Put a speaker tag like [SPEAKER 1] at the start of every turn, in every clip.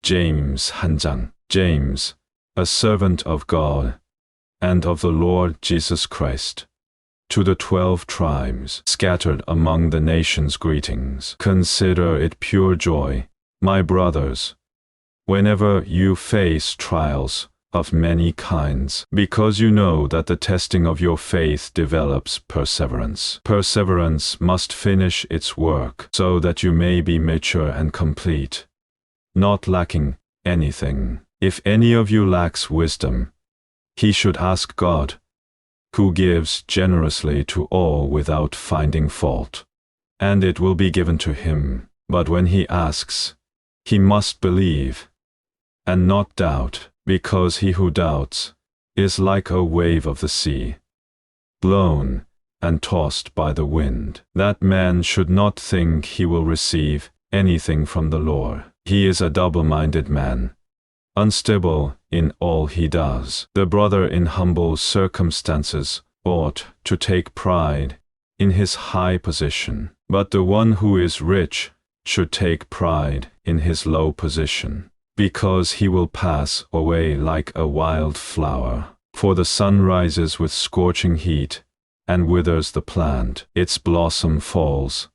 [SPEAKER 1] James 한장. James, a servant of God and of the Lord Jesus Christ, to the 12 tribes scattered among the nations, greetings. Consider it pure joy, my brothers, whenever you face trials of many kinds, because you know that the testing of your faith develops perseverance. Perseverance must finish its work, so that you may be mature and complete, not lacking anything. If any of you lacks wisdom, he should ask God, who gives generously to all without finding fault, and it will be given to him. But when he asks, he must believe and not doubt, because he who doubts is like a wave of the sea, blown and tossed by the wind. That man should not think he will receive anything from the Lord. He is a double-minded man, unstable in all he does. The brother in humble circumstances ought to take pride in his high position, but the one who is rich should take pride in his low position, because he will pass away like a wild flower. For the sun rises with scorching heat and withers the plant, its blossom falls,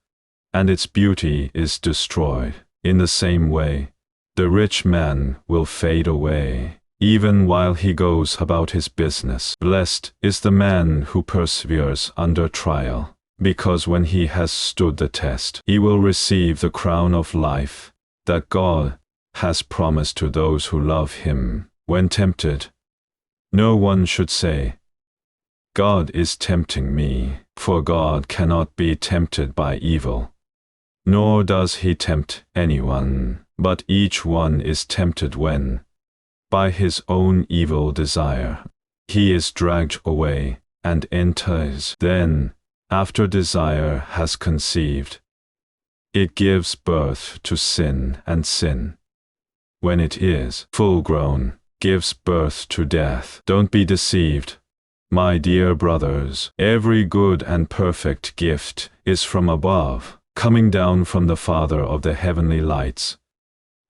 [SPEAKER 1] and its beauty is destroyed. In the same way, the rich man will fade away, even while he goes about his business. Blessed is the man who perseveres under trial, because when he has stood the test, he will receive the crown of life that God has promised to those who love him. When tempted, no one should say, God is tempting me, for God cannot be tempted by evil, nor does he tempt anyone. But each one is tempted when, by his own evil desire, he is dragged away and enters. Then, after desire has conceived, it gives birth to sin, and sin, when it is full grown, gives birth to death. Don't be deceived, my dear brothers. Every good and perfect gift is from above, coming down from the Father of the heavenly lights,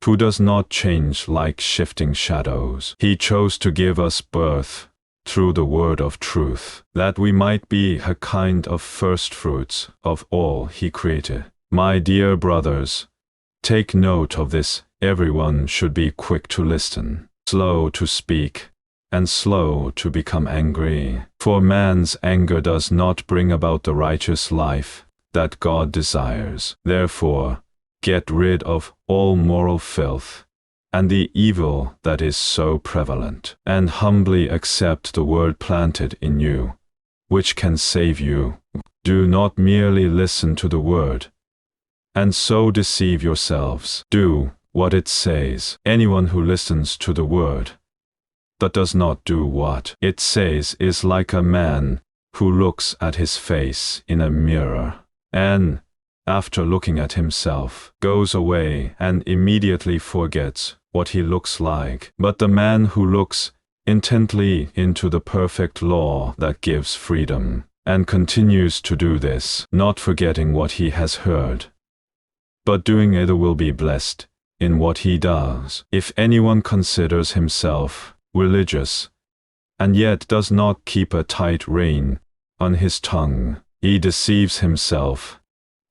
[SPEAKER 1] who does not change like shifting shadows. He chose to give us birth through the word of truth, that we might be a kind of firstfruits of all he created. My dear brothers, take note of this. Everyone should be quick to listen, slow to speak, and slow to become angry. For man's anger does not bring about the righteous life that God desires. Therefore, get rid of all moral filth and the evil that is so prevalent, and humbly accept the word planted in you, which can save you. Do not merely listen to the word, and so deceive yourselves. Do what it says. Anyone who listens to the word, but does not do what it says, is like a man who looks at his face in a mirror, and, after looking at himself, goes away and immediately forgets what he looks like. But the man who looks intently into the perfect law that gives freedom, and continues to do this, not forgetting what he has heard, but doing it, will be blessed in what he does. If anyone considers himself religious, and yet does not keep a tight rein on his tongue, he deceives himself,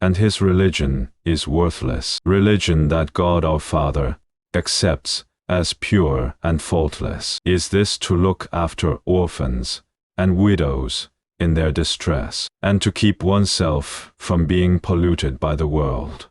[SPEAKER 1] and his religion is worthless. Religion that God our Father accepts as pure and faultless is this: to look after orphans and widows in their distress, and to keep oneself from being polluted by the world.